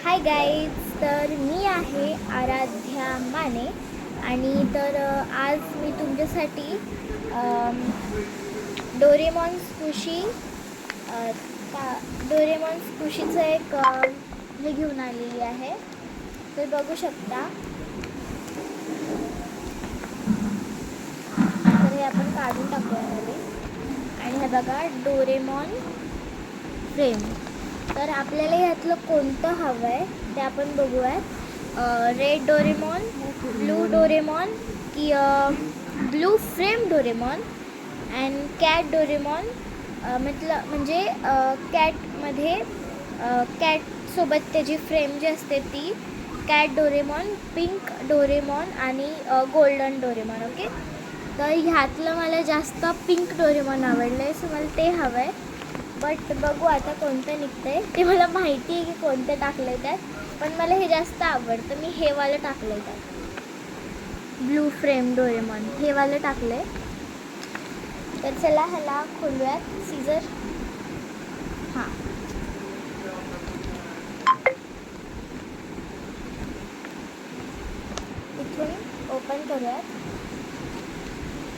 Hi guys, तर मी आहे आराध्या माने आणि आज मी तुमच्यासाठी डोरेमॉन स्कुशी डोरेमॉन स्कुशीचं एक हे घेऊन आलेली आहे. तर बघू शकता. तर हे आपण काढून टाकूया आणि हे बघा डोरेमॉन फ्रेम. तर आपल्याला यातलं कोणतं हवं आहे ते आपण बघूयात. रेड डोरेमॉन, ब्लू डोरेमॉन की blue frame Doraemon and cat Doraemon. म्हणजे कॅटमध्ये कॅटसोबत त्याची फ्रेम जी असते ती कॅट डोरेमॉन, पिंक डोरेमॉन आणि गोल्डन डोरेमॉन. ओके, तर ह्यातलं मला जास्त पिंक डोरेमॉन आवडलं आहे, सो मला ते हवं आहे. बट बघू आता कोणतं निघतं आहे. ते मला माहिती आहे की कोणतं टाकलं आहे त्यात, पण मला हे जास्त आवडतं. मी हे वालं टाकलं आहे त्यात, ब्लू फ्रेम डोरेमॉन हे वालं टाकलं आहे. तर चला ह्याला खोलूयात. सीझर, हां, इथून ओपन करूयात.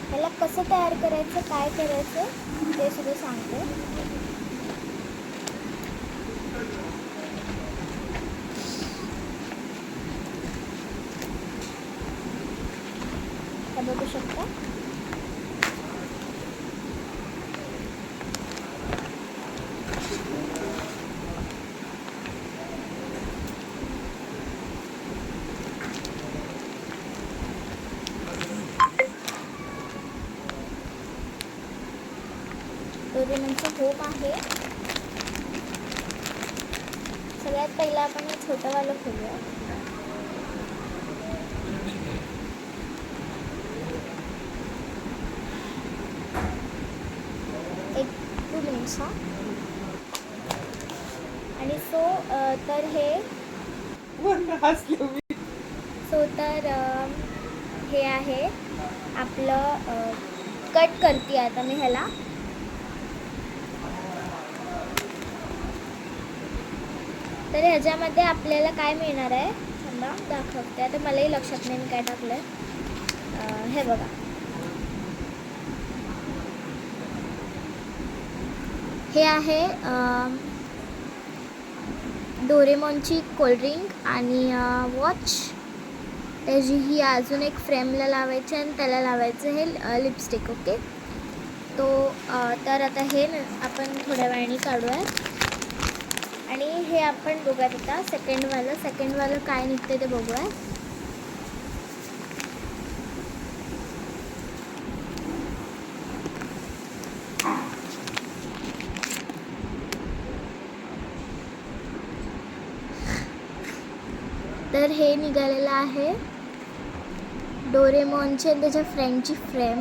ह्याला कसं तयार करायचं, काय करायचं ते सुद्धा सांगते. बघू शकता. डोरेमॉनचं होप आहे. सगळ्यात पहिला आपण हे छोटंवालं खोलूया. एक 2 मिनिट्स. हां, आणि तर हे हे आहे आपलं. कट करते आता मी ह्याला. तर ह्याच्यामध्ये आपल्याला काय मिळणार आहे समजा दाखवते. आता मलाही लक्षात नाही मी काय टाकलं आहे. हे बघा, हे आहे डोरेमॉनची कोल्ड्रिंक आणि वॉच. त्याची ही अजून एक फ्रेमला लावायची आणि त्याला लावायचं हे लिपस्टिक. ओके, तर आता हे आपण थोड्या वेळाने काढूयात आणि हे आपण बघूयात. आता सेकंडवालं काय निघतं ते बघूया. तर हे निघालेलं आहे डोरेमॉनची आणि त्याच्या फ्रेंडची फ्रेम.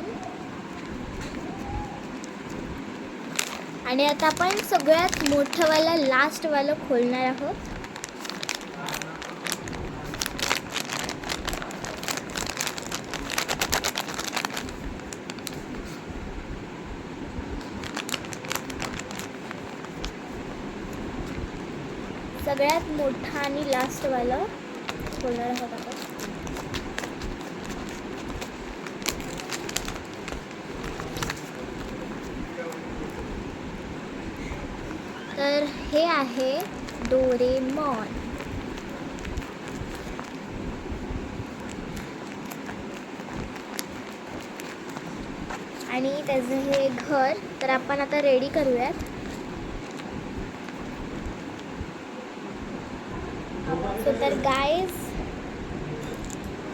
आणि आता आपण सगळ्यात मोठंवालं लास्टवालं खोलणार आहोत. सगळ्यात मोठं आणि लास्टवालं खोलणार आहोत आपण. तर हे आहे डोरेमॉन. आणि त्याचं हे घर. तर आपण आता रेडी करूयात. तर गाईज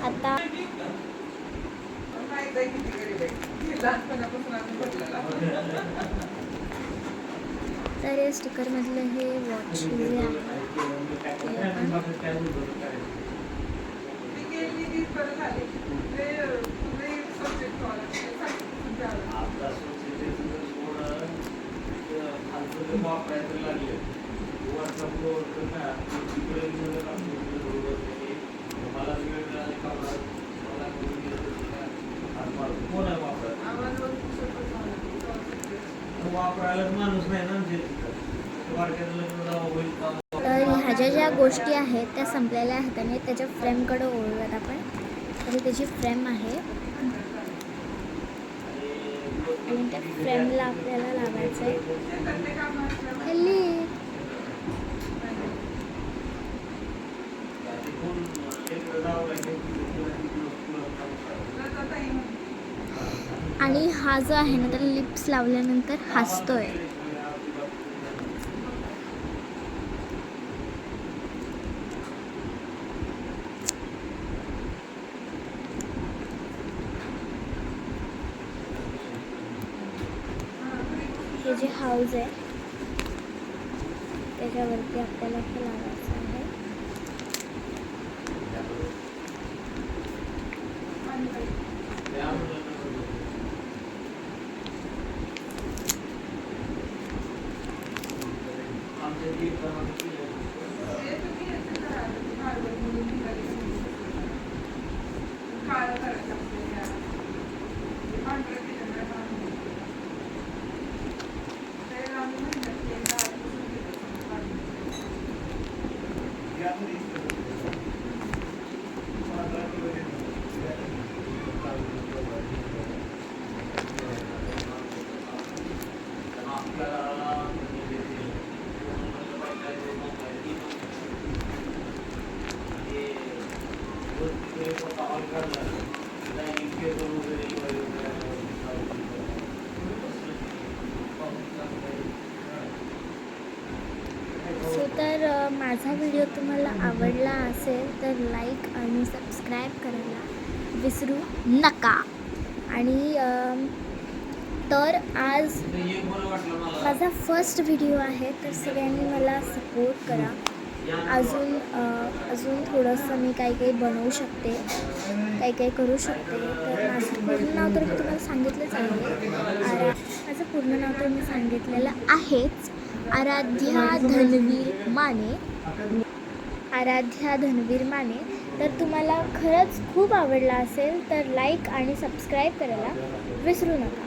आता तर हे स्टिकरमधलं हे वॉच जे आहे तर ह्याच्या ज्या ज्या गोष्टी आहेत त्या संपलेल्या हाताने त्याच्या फ्रेमकडे ओळखूयात आपण. तर त्याची फ्रेम आहे आणि त्या फ्रेमला आपल्याला लावायचं आहे आणि हा जो आहे ना त्याला लिप्स लावल्यानंतर हसतोय. हे जे हाऊस आहे त्याच्यावरती आपल्याला हे लावायचं आहे. तर माझा व्हिडिओ तुम्हाला आवडला असेल तर लाईक आणि सबस्क्राईब करायला विसरू नका. आणि तर आज माझा फर्स्ट व्हिडिओ आहे तर सगळ्यांनी मला सपोर्ट करा. अजून थोडंसं मी काही बनवू शकते, काही करू शकते. तर माझं पूर्ण नाव तर मी तुम्हाला सांगितलंच आहे. माझं पूर्ण नाव तर मी सांगितलेलं आहेच, आराध्या धनवीर माने. आराध्या धनवीर माने. तर तुम्हाला खरंच खूप आवडला असेल तर लाईक आणि सबस्क्राईब करायला विसरू नका.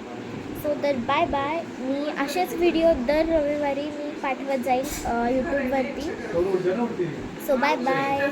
सो तर बाय बाय. मी असेच व्हिडिओ दर रविवारी मी पाठवत जाईल यूट्यूबवरती. So bye bye.